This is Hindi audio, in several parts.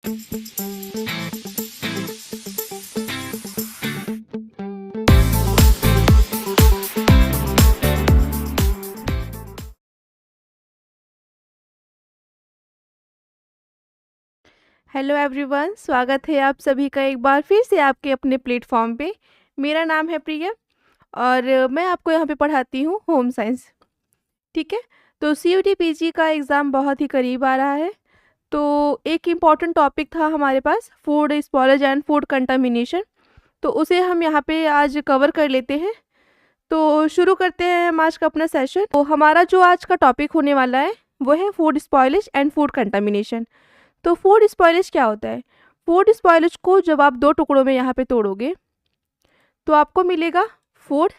हेलो एवरीवन, स्वागत है आप सभी का एक बार फिर से आपके अपने प्लेटफॉर्म पे। मेरा नाम है प्रिया और मैं आपको यहाँ पे पढ़ाती हूँ होम साइंस। ठीक है, तो सीयूटी पीजी का एग्ज़ाम बहुत ही करीब आ रहा है। तो एक इम्पॉर्टेंट टॉपिक था हमारे पास, food spoilage and food contamination. तो उसे हम यहाँ पे आज कवर कर लेते हैं। तो शुरू करते हैं हम आज का अपना सेशन। तो हमारा जो आज का टॉपिक होने वाला है वो है food spoilage and food contamination. तो फूड स्पॉयलेज क्या होता है? फूड स्पॉयलेज को जब आप दो टुकड़ों में यहाँ पे तोड़ोगे तो आपको मिलेगा फूड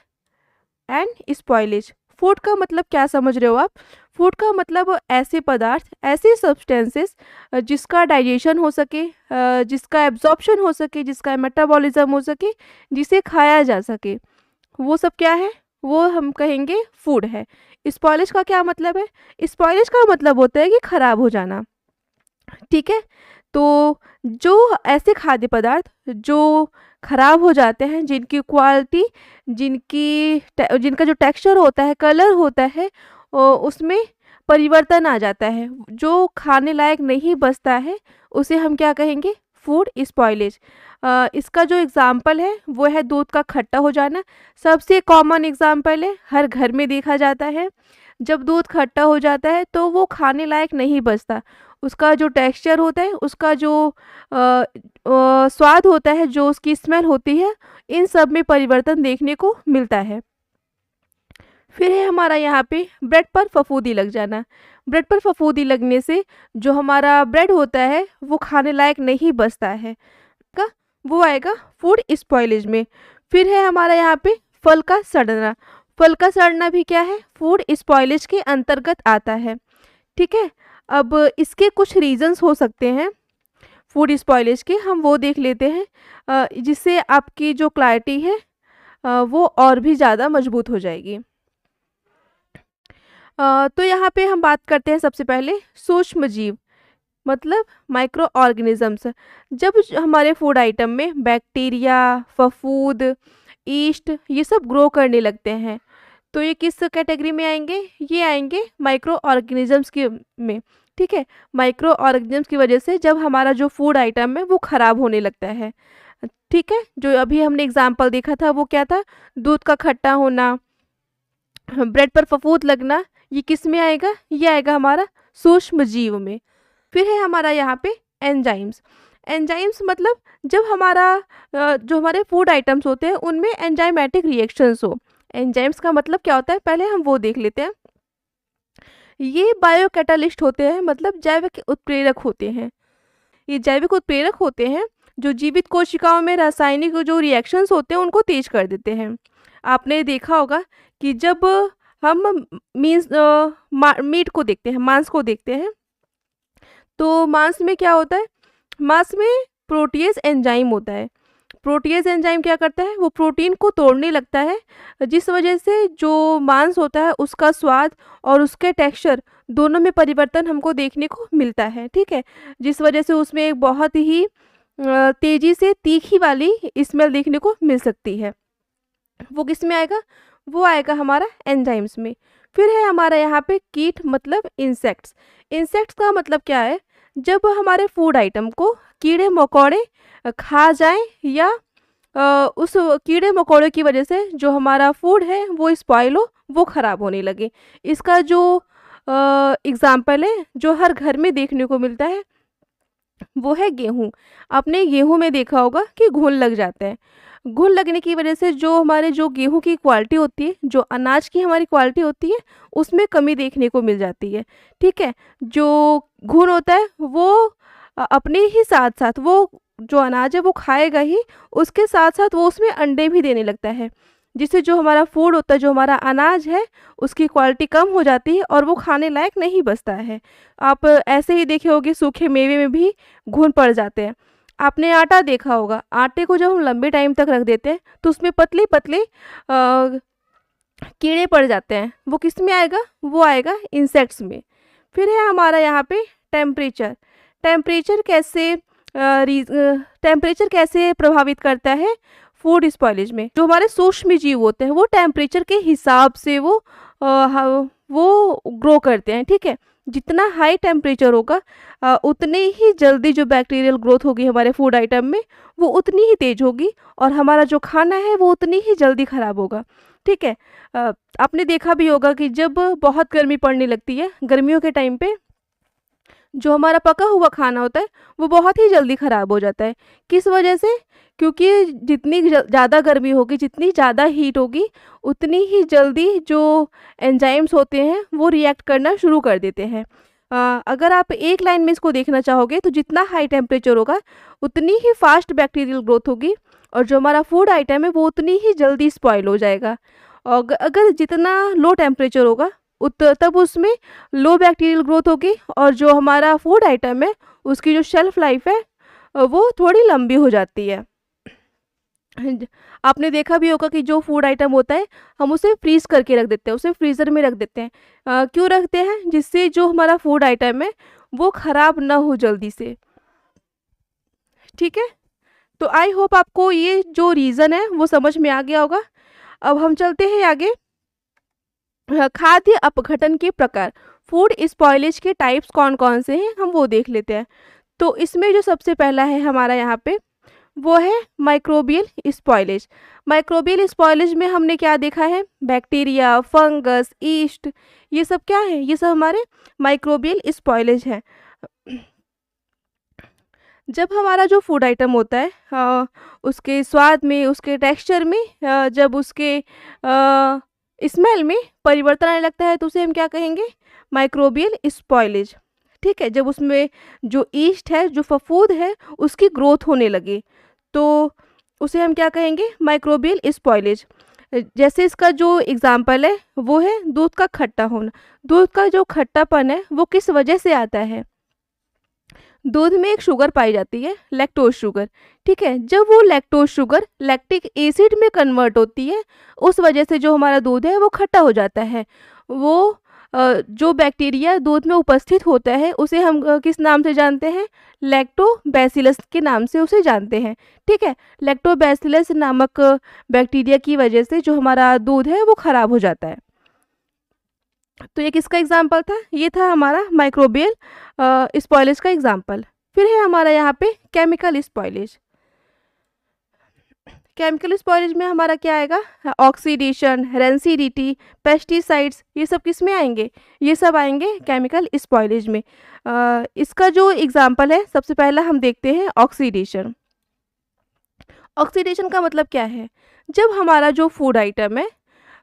एंड स्पॉयलेज। फूड का मतलब क्या समझ रहे हो आप? फूड का मतलब ऐसे पदार्थ, ऐसे सब्सटेंसेस जिसका डाइजेशन हो सके, जिसका एब्जॉर्प्शन हो सके, जिसका मेटाबॉलिज्म हो सके, जिसे खाया जा सके, वो सब क्या है? वो हम कहेंगे फूड है। स्पॉयलेज का क्या मतलब है? स्पॉयलेज का मतलब होता है कि खराब हो जाना। ठीक है, तो जो ऐसे खाद्य पदार्थ जो खराब हो जाते हैं, जिनकी क्वालिटी, जिनका जो टेक्सचर होता है, कलर होता है, उसमें परिवर्तन आ जाता है, जो खाने लायक नहीं बचता है, उसे हम क्या कहेंगे? Food spoilage. इसका जो एग्ज़ाम्पल है वो है दूध का खट्टा हो जाना। सबसे कॉमन एग्ज़ाम्पल है, हर घर में देखा जाता है। जब दूध खट्टा हो जाता है तो वो खाने लायक नहीं बचता। उसका जो टेक्सचर होता है, उसका जो स्वाद होता है, जो उसकी स्मेल होती है, इन सब में परिवर्तन देखने को मिलता है। फिर है हमारा यहाँ पे ब्रेड पर फफूंदी लग जाना। ब्रेड पर फफूंदी लगने से जो हमारा ब्रेड होता है वो खाने लायक नहीं बचता है, का वो आएगा फूड स्पॉइलेज में। फिर है हमारा यहाँ पे फल का सड़ना। फल का सड़ना भी क्या है? फूड स्पॉइलेज के अंतर्गत आता है। ठीक है, अब इसके कुछ रीजंस हो सकते हैं फूड स्पॉइलेज के, हम वो देख लेते हैं, जिससे आपकी जो क्लैरिटी है वो और भी ज़्यादा मजबूत हो जाएगी। तो यहाँ पे हम बात करते हैं सबसे पहले सूक्ष्म जीव, मतलब माइक्रो ऑर्गेनिजम्स। जब हमारे फूड आइटम में बैक्टीरिया, फफूंद, ईस्ट ये सब ग्रो करने लगते हैं, तो ये किस कैटेगरी में आएंगे? ये आएंगे माइक्रो ऑर्गेनिजम्स के में। ठीक है, माइक्रो ऑर्गेनिजम्स की वजह से जब हमारा जो फूड आइटम है वो ख़राब होने लगता है। ठीक है, जो अभी हमने एग्जांपल देखा था वो क्या था? दूध का खट्टा होना, ब्रेड पर फफूंद लगना, ये किस में आएगा? ये आएगा हमारा सूक्ष्म जीव में। फिर है हमारा यहाँ पे एंजाइम्स। एंजाइम्स मतलब जब हमारा जो हमारे फूड आइटम्स होते हैं उनमें एंजाइमेटिक रिएक्शंस हो। एंजाइम्स का मतलब क्या होता है, पहले हम वो देख लेते हैं। ये बायो कैटालिस्ट होते हैं, मतलब जैविक उत्प्रेरक होते हैं। ये जैविक उत्प्रेरक होते हैं जो जीवित कोशिकाओं में रासायनिक जो रिएक्शंस होते हैं उनको तेज कर देते हैं। आपने देखा होगा कि जब हम मीट को देखते हैं, मांस को देखते हैं, तो मांस में क्या होता है? मांस में प्रोटीएज एंजाइम होता है। प्रोटीएज एंजाइम क्या करता है? वो प्रोटीन को तोड़ने लगता है, जिस वजह से जो मांस होता है उसका स्वाद और उसके टेक्सचर दोनों में परिवर्तन हमको देखने को मिलता है। ठीक है, जिस वजह से उसमें एक बहुत ही तेज़ी से तीखी वाली स्मेल देखने को मिल सकती है। वो किस में आएगा? वो आएगा हमारा एंजाइम्स में। फिर है हमारा यहाँ पे कीट, मतलब इंसेक्ट्स। इंसेक्ट्स का मतलब क्या है? जब हमारे फूड आइटम को कीड़े मकोड़े खा जाएं या उस कीड़े मकोड़े की वजह से जो हमारा फूड है वो स्पॉइल हो, वो ख़राब होने लगे। इसका जो एग्ज़ाम्पल है जो हर घर में देखने को मिलता है वो है गेहूँ। आपने गेहूँ में देखा होगा कि घुन लग जाता है। घुन लगने की वजह से जो हमारे जो गेहूँ की क्वालिटी होती है, जो अनाज की हमारी क्वालिटी होती है, उसमें कमी देखने को मिल जाती है। ठीक है, जो घुन होता है वो अपने ही साथ साथ वो जो अनाज है वो खाएगा ही, उसके साथ साथ वो उसमें अंडे भी देने लगता है, जिससे जो हमारा फूड होता है, जो हमारा अनाज है, उसकी क्वालिटी कम हो जाती है और वो खाने लायक नहीं बचता है। आप ऐसे ही देखे होंगे सूखे मेवे में भी घुन पड़ जाते हैं। आपने आटा देखा होगा, आटे को जब हम लंबे टाइम तक रख देते हैं तो उसमें पतले पतले कीड़े पड़ जाते हैं। वो किस में आएगा? वो आएगा इंसेक्ट्स में। फिर है हमारा यहाँ पे टेम्परेचर। टेम्परेचर कैसे टेम्परेचर कैसे प्रभावित करता है फूड स्पॉइलेज में? जो हमारे सूक्ष्म जीव होते हैं वो टेम्परेचर के हिसाब से वो ग्रो करते हैं, ठीक है। जितना हाई टेम्परेचर होगा उतनी ही जल्दी जो बैक्टीरियल ग्रोथ होगी हमारे फूड आइटम में वो उतनी ही तेज होगी और हमारा जो खाना है वो उतनी ही जल्दी ख़राब होगा, ठीक है। आपने देखा भी होगा कि जब बहुत गर्मी पड़ने लगती है, गर्मियों के टाइम पे जो हमारा पका हुआ खाना होता है वो बहुत ही जल्दी ख़राब हो जाता है। किस वजह से? क्योंकि जितनी ज़्यादा गर्मी होगी, जितनी ज़्यादा हीट होगी, उतनी ही जल्दी जो एंजाइम्स होते हैं वो रिएक्ट करना शुरू कर देते हैं। अगर आप एक लाइन में इसको देखना चाहोगे तो जितना हाई टेम्परेचर होगा उतनी ही फास्ट बैक्टीरियल ग्रोथ होगी और जो हमारा फूड आइटम है वो उतनी ही जल्दी स्पॉइल हो जाएगा। और अगर जितना लो टेम्परेचर होगा तब उसमें लो बैक्टीरियल ग्रोथ होगी और जो हमारा फूड आइटम है उसकी जो शेल्फ लाइफ है वो थोड़ी लंबी हो जाती है। आपने देखा भी होगा कि जो फूड आइटम होता है हम उसे फ्रीज करके रख देते हैं, उसे फ्रीज़र में रख देते हैं। क्यों रखते हैं? जिससे जो हमारा फूड आइटम है वो ख़राब ना हो जल्दी से, ठीक है। तो आई होप आपको ये जो रीज़न है वो समझ में आ गया होगा। अब हम चलते हैं आगे। खाद्य अपघटन के प्रकार, फूड स्पॉइलेज के टाइप्स कौन कौन से हैं हम वो देख लेते हैं। तो इसमें जो सबसे पहला है हमारा यहाँ पे वो है माइक्रोबियल स्पॉइलेज। माइक्रोबियल स्पॉइलेज में हमने क्या देखा है? बैक्टीरिया, फंगस, ईस्ट, ये सब क्या है? ये सब हमारे माइक्रोबियल स्पॉइलेज हैं। जब हमारा जो फूड आइटम होता है उसके स्वाद में, उसके टेक्सचर में, जब उसके स्मेल में परिवर्तन आने लगता है तो उसे हम क्या कहेंगे? माइक्रोबियल स्पॉइलेज, ठीक है। जब उसमें जो ईस्ट है, जो फफूंद है, उसकी ग्रोथ होने लगे तो उसे हम क्या कहेंगे? Microbial spoilage. जैसे इसका जो एग्जाम्पल है वो है दूध का खट्टा होना। दूध का जो खट्टापन है वो किस वजह से आता है? दूध में एक शुगर पाई जाती है, लैक्टोज शुगर, ठीक है। जब वो लैक्टोज शुगर लैक्टिक एसिड में कन्वर्ट होती है उस वजह से जो हमारा दूध है वो खट्टा हो जाता है। वो जो बैक्टीरिया दूध में उपस्थित होता है उसे हम किस नाम से जानते हैं? लैक्टोबैसिलस के नाम से उसे जानते हैं, ठीक है। लैक्टोबैसिलस नामक बैक्टीरिया की वजह से जो हमारा दूध है वो ख़राब हो जाता है। तो ये किसका एग्जाम्पल था? ये था हमारा माइक्रोबियल स्पॉइलेज का एग्जाम्पल। फिर है हमारा यहाँ पे केमिकल स्पॉइलेज। केमिकल स्पॉइलेज में हमारा क्या आएगा? ऑक्सीडेशन, रेंसिडिटी, पेस्टिसाइड्स, ये सब किस में आएंगे? ये सब आएंगे केमिकल स्पॉइलेज में। इसका जो एग्जाम्पल है सबसे पहला हम देखते हैं ऑक्सीडेशन। ऑक्सीडेशन का मतलब क्या है? जब हमारा जो फूड आइटम है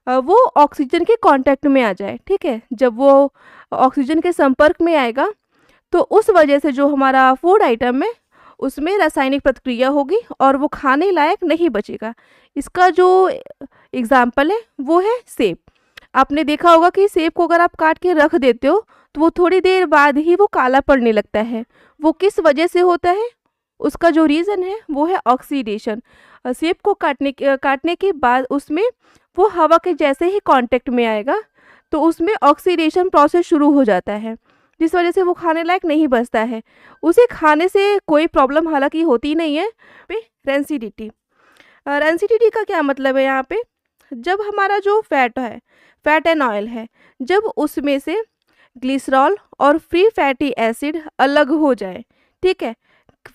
वो ऑक्सीजन के कांटेक्ट में आ जाए, ठीक है। जब वो ऑक्सीजन के संपर्क में आएगा तो उस वजह से जो हमारा फूड आइटम है उसमें रासायनिक प्रतिक्रिया होगी और वो खाने लायक नहीं बचेगा। इसका जो एग्जाम्पल है वो है सेब। आपने देखा होगा कि सेब को अगर आप काट के रख देते हो तो वो थोड़ी देर बाद ही वो काला पड़ने लगता है। वो किस वजह से होता है? उसका जो रीज़न है वो है ऑक्सीडेशन। सेब को काटने के बाद उसमें वो हवा के जैसे ही कांटेक्ट में आएगा तो उसमें ऑक्सीडेशन प्रोसेस शुरू हो जाता है जिस वजह से वो खाने लायक नहीं बचता है। उसे खाने से कोई प्रॉब्लम हालांकि होती नहीं है। पे रेंसिडिटी, रेंसिडिटी का क्या मतलब है? यहाँ पे जब हमारा जो फैट है, फैट एंड ऑयल है, जब उसमें से ग्लिसरॉल और फ्री फैटी एसिड अलग हो जाए, ठीक है।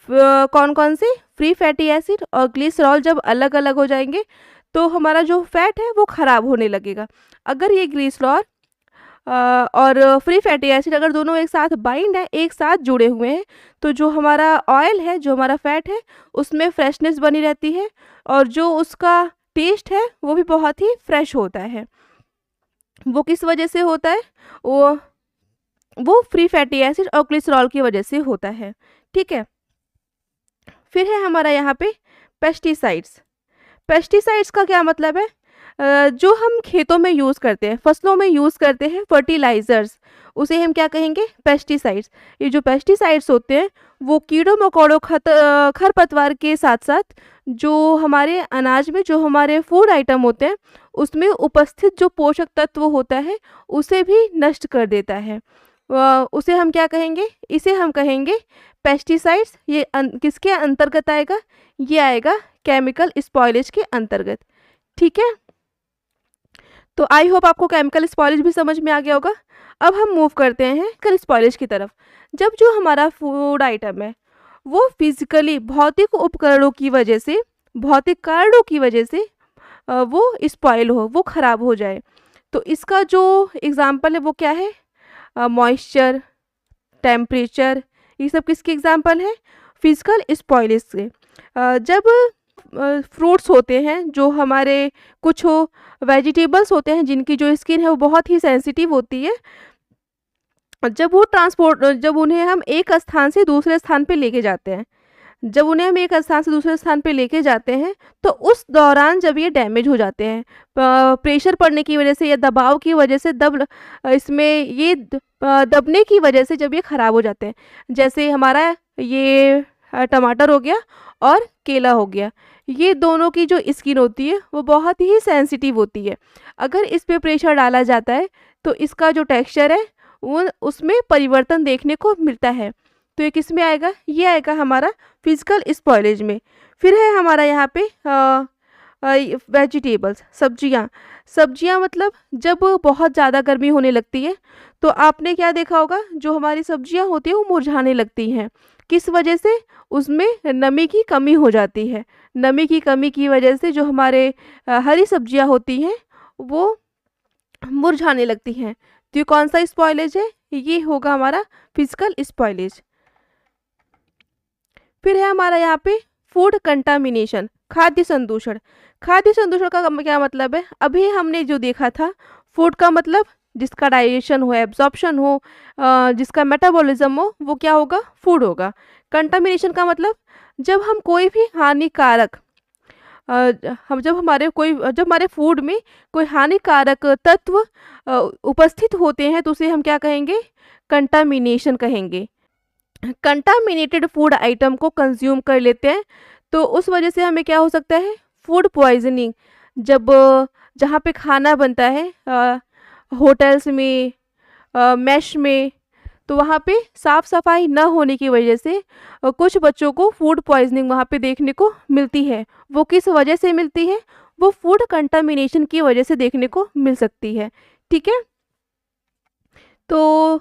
कौन कौन से? फ्री फैटी एसिड और ग्लिसरॉल जब अलग अलग हो जाएंगे तो हमारा जो फैट है वो ख़राब होने लगेगा। अगर ये ग्लिसरॉल और फ्री फैटी एसिड अगर दोनों एक साथ बाइंड है, एक साथ जुड़े हुए हैं, तो जो हमारा ऑयल है, जो हमारा फैट है, उसमें फ्रेशनेस बनी रहती है और जो उसका टेस्ट है वो भी बहुत ही फ्रेश होता है। वो किस वजह से होता है? वो फ्री फैटी एसिड और ग्लिसरॉल की वजह से होता है, ठीक है। फिर है हमारा यहाँ पे पेस्टिसाइड्स। पेस्टिसाइड्स का क्या मतलब है? जो हम खेतों में यूज़ करते हैं, फसलों में यूज़ करते हैं, फर्टिलाइज़र्स, उसे हम क्या कहेंगे? पेस्टिसाइड्स। ये जो पेस्टिसाइड्स होते हैं वो कीड़ों मकोड़ों, खरपतवार के साथ साथ जो हमारे अनाज में, जो हमारे फूड आइटम होते हैं उसमें उपस्थित जो पोषक तत्व होता है उसे भी नष्ट कर देता है। उसे हम क्या कहेंगे, इसे हम कहेंगे पेस्टिसाइड्स। ये किसके अंतर्गत आएगा, ये आएगा केमिकल स्पॉइलेज के अंतर्गत। ठीक है, तो आई होप आपको केमिकल स्पॉइलेज भी समझ में आ गया होगा। अब हम मूव करते हैं केमिकल स्पॉइलेज की तरफ। जब जो हमारा फूड आइटम है वो फिजिकली भौतिक उपकरणों की वजह से, भौतिक कारणों की वजह से वो स्पॉइल हो, वो ख़राब हो जाए, तो इसका जो एग्ज़ाम्पल है वो क्या है, मॉइस्चर, टेम्परेचर, ये सब किसके एग्जाम्पल है, फिजिकल स्पॉइलेज से। जब फ्रूट्स होते हैं जो हमारे, कुछ वेजिटेबल्स होते हैं जिनकी जो स्किन है वो बहुत ही सेंसिटिव होती है, जब उन्हें हम एक स्थान से दूसरे स्थान पे लेके जाते हैं, जब उन्हें हम एक स्थान से दूसरे स्थान पे लेके जाते हैं तो उस दौरान जब ये डैमेज हो जाते हैं, प्रेशर पड़ने की वजह से या दबाव की वजह से, इसमें ये दबने की वजह से जब ये ख़राब हो जाते हैं, जैसे हमारा ये टमाटर हो गया और केला हो गया, ये दोनों की जो स्किन होती है वो बहुत ही सेंसिटिव होती है। अगर इस पे प्रेशर डाला जाता है तो इसका जो टेक्सचर है वो, उसमें परिवर्तन देखने को मिलता है। तो ये किस में आएगा, ये आएगा हमारा फिजिकल स्पॉइलेज में। फिर है हमारा यहाँ पे वेजिटेबल्स, सब्जियाँ मतलब जब बहुत ज़्यादा गर्मी होने लगती है तो आपने क्या देखा होगा, जो हमारी सब्जियाँ होती हैं वो मुरझाने लगती हैं। किस वजह से, उसमें नमी की कमी हो जाती है। नमी की कमी की वजह से जो हमारे हरी सब्जियाँ होती हैं वो मुरझाने लगती हैं। तो ये कौन सा स्पॉइलेज है, ये होगा हमारा फिजिकल स्पॉइलेज। फिर है हमारा यहाँ पे फूड कंटामिनेशन, खाद्य संदूषण। खाद्य संदूषण का क्या मतलब है, अभी हमने जो देखा था, फूड का मतलब जिसका डाइजेशन हो, एब्जॉर्प्शन हो, जिसका मेटाबॉलिज्म हो, वो क्या होगा, फूड होगा। कंटामिनेशन का मतलब जब हम कोई भी हानिकारक जब हमारे फूड में कोई हानिकारक तत्व उपस्थित होते हैं तो उसे हम क्या कहेंगे, कंटामिनेशन कहेंगे। कंटामिनेटेड फूड आइटम को कंज्यूम कर लेते हैं तो उस वजह से हमें क्या हो सकता है, फूड पॉइजनिंग। जब जहाँ पे खाना बनता है, होटल्स में, मैश में, तो वहाँ पे साफ़ सफाई न होने की वजह से कुछ बच्चों को फूड पॉइजनिंग वहाँ पे देखने को मिलती है। वो किस वजह से मिलती है, वो फूड कंटामिनेशन की वजह से देखने को मिल सकती है। ठीक है, तो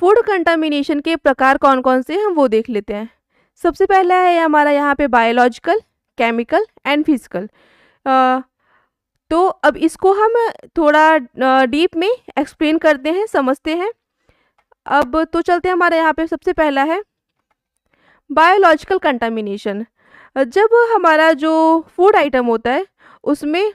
फूड कंटामिनेशन के प्रकार कौन कौन से हैं हम वो देख लेते हैं। सबसे पहला है हमारा यहाँ पे बायोलॉजिकल, केमिकल एंड फिजिकल। तो अब इसको हम थोड़ा डीप में एक्सप्लेन करते हैं, समझते हैं। अब तो चलते हैं, हमारे यहाँ पे सबसे पहला है बायोलॉजिकल कंटामिनेशन। जब हमारा जो फूड आइटम होता है उसमें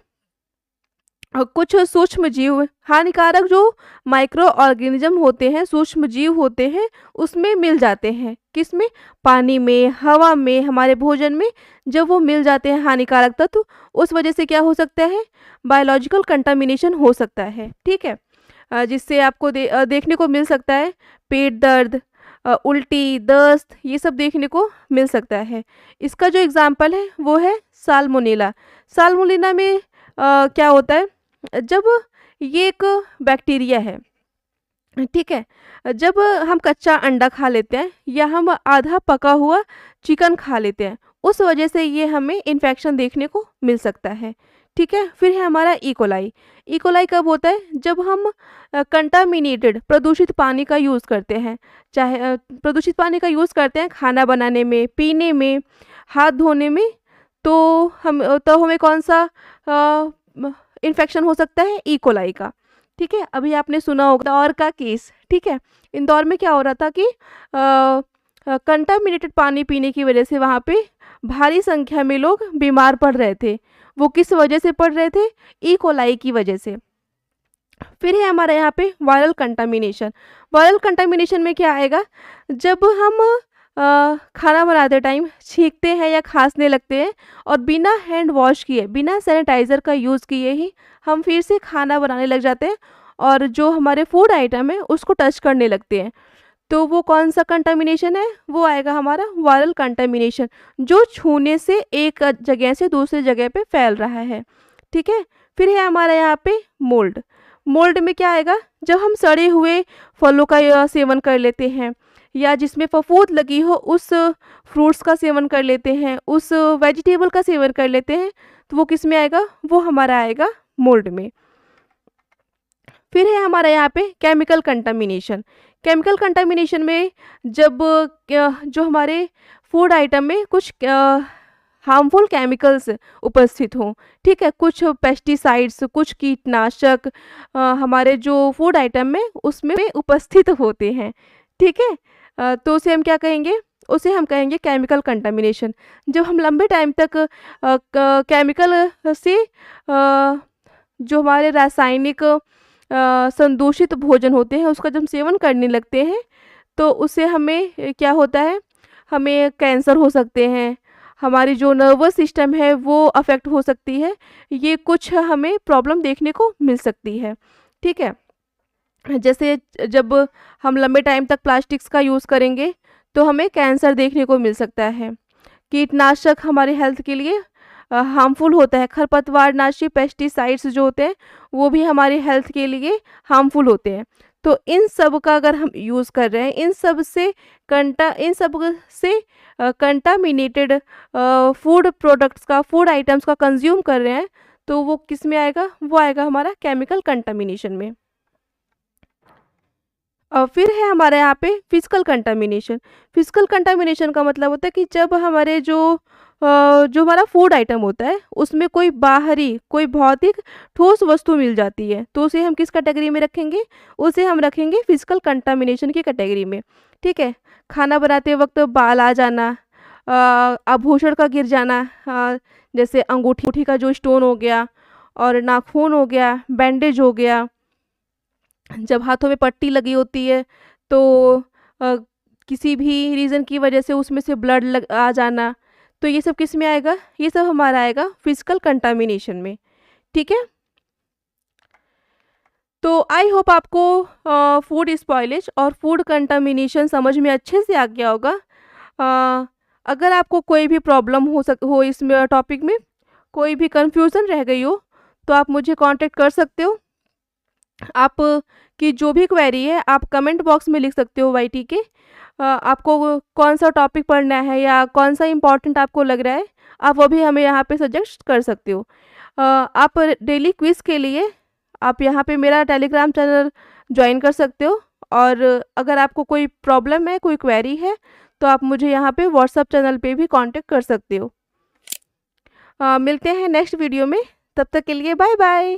कुछ सूक्ष्म जीव, हानिकारक जो माइक्रो ऑर्गेनिज्म होते हैं, सूक्ष्म जीव होते हैं, उसमें मिल जाते हैं। किसमें, पानी में, हवा में, हमारे भोजन में जब वो मिल जाते हैं हानिकारक तत्व, उस वजह से क्या हो सकता है, बायोलॉजिकल कंटामिनेशन हो सकता है। ठीक है, जिससे आपको देखने को मिल सकता है पेट दर्द, उल्टी, दस्त, ये सब देखने को मिल सकता है। इसका जो एग्जाम्पल है वो है साल्मोनेला। साल्मोनेला में क्या होता है, जब ये एक बैक्टीरिया है, ठीक है, जब हम कच्चा अंडा खा लेते हैं या हम आधा पका हुआ चिकन खा लेते हैं, उस वजह से ये हमें इन्फेक्शन देखने को मिल सकता है। ठीक है, फिर है हमारा इकोलाई। इकोलाई कब होता है, जब हम कंटामिनेटेड, प्रदूषित पानी का यूज़ करते हैं, चाहे प्रदूषित पानी का यूज़ करते हैं खाना बनाने में, पीने में, हाथ धोने में, तो हमें कौन सा इन्फेक्शन हो सकता है, इकोलाई का। ठीक है, अभी आपने सुना होगा इंदौर का केस। ठीक है, इंदौर में क्या हो रहा था कि कंटामिनेटेड पानी पीने की वजह से वहाँ पे भारी संख्या में लोग बीमार पड़ रहे थे। वो किस वजह से पड़ रहे थे, इकोलाई की वजह से। फिर है हमारे यहाँ पे वायरल कंटामिनेशन। वायरल कंटामिनेशन में क्या आएगा, जब हम खाना बनाते टाइम छींकते हैं या खांसने लगते हैं और बिना हैंड वॉश किए, बिना सैनिटाइज़र का यूज़ किए ही हम फिर से खाना बनाने लग जाते हैं और जो हमारे फूड आइटम है उसको टच करने लगते हैं, तो वो कौन सा कंटामिनेशन है, वो आएगा हमारा वायरल कंटामिनेशन, जो छूने से एक जगह से दूसरी जगह पे फैल रहा है। ठीक है, फिर है हमारा यहाँ पे मोल्ड। मोल्ड में क्या आएगा, जब हम सड़े हुए फलों का सेवन कर लेते हैं, या जिसमें फफूंद लगी हो उस फ्रूट्स का सेवन कर लेते हैं, उस वेजिटेबल का सेवन कर लेते हैं, तो वो किस में आएगा, वो हमारा आएगा मोल्ड में। फिर है हमारा यहाँ पे केमिकल कंटामिनेशन। केमिकल कंटामिनेशन में जब जो हमारे फूड आइटम में कुछ हार्मफुल केमिकल्स उपस्थित हों, ठीक है, कुछ पेस्टिसाइड्स, कुछ कीटनाशक हमारे जो फूड आइटम में उसमें उपस्थित होते हैं, ठीक है, तो उसे हम क्या कहेंगे, उसे हम कहेंगे केमिकल कंटामिनेशन। जब हम लंबे टाइम तक केमिकल से जो हमारे रासायनिक संदूषित भोजन होते हैं उसका जब हम सेवन करने लगते हैं, तो उससे हमें क्या होता है, हमें कैंसर हो सकते हैं, हमारी जो नर्वस सिस्टम है वो अफेक्ट हो सकती है, ये कुछ हमें प्रॉब्लम देखने को मिल सकती है, ठीक है। जैसे जब हम लंबे टाइम तक प्लास्टिक्स का यूज़ करेंगे तो हमें कैंसर देखने को मिल सकता है। कीटनाशक हमारे हेल्थ के लिए हार्मफुल होता है, खरपतवारनाशी पेस्टिसाइड्स जो होते हैं वो भी हमारी हेल्थ के लिए हार्मफुल होते हैं। तो इन सब का अगर हम यूज़ कर रहे हैं, इन सब से कंटामिनेटेड फूड प्रोडक्ट्स का, फूड आइटम्स का कंज्यूम कर रहे हैं, तो वो किस में आएगा, वो आएगा हमारा केमिकल कंटामिनेशन में। फिर है हमारे यहाँ पे फिजिकल कंटामिनेशन। फिजिकल कंटामिनेशन का मतलब होता है कि जब हमारे जो हमारा फूड आइटम होता है उसमें कोई बाहरी, कोई भौतिक ठोस वस्तु मिल जाती है, तो उसे हम किस कैटेगरी में रखेंगे, उसे हम रखेंगे फिजिकल कंटामिनेशन की कैटेगरी में, ठीक है। खाना बनाते वक्त बाल आ जाना, आभूषण का गिर जाना, जैसे अंगूठी का जो स्टोन हो गया, और नाखून हो गया, बैंडेज हो गया, जब हाथों में पट्टी लगी होती है तो किसी भी रीज़न की वजह से उसमें से ब्लड आ जाना, तो ये सब किस में आएगा, ये सब हमारा आएगा फिजिकल कंटामिनेशन में, ठीक है। तो आई होप आपको फूड स्पॉइलेज और फूड कंटामिनेशन समझ में अच्छे से आ गया होगा। अगर आपको कोई भी प्रॉब्लम हो इसमें टॉपिक में, कोई भी कन्फ्यूज़न रह गई हो, तो आप मुझे कांटेक्ट कर सकते हो। आप की जो भी क्वेरी है आप कमेंट बॉक्स में लिख सकते हो वाईटी के। आपको कौन सा टॉपिक पढ़ना है या कौन सा इम्पोर्टेंट आपको लग रहा है, आप वो भी हमें यहाँ पे सजेस्ट कर सकते हो। आप डेली क्विज़ के लिए आप यहाँ पे मेरा टेलीग्राम चैनल ज्वाइन कर सकते हो, और अगर आपको कोई प्रॉब्लम है, कोई क्वेरी है, तो आप मुझे यहाँ पे व्हाट्सएप चैनल पे भी कांटेक्ट कर सकते हो। मिलते हैं नेक्स्ट वीडियो में, तब तक के लिए बाय बाय।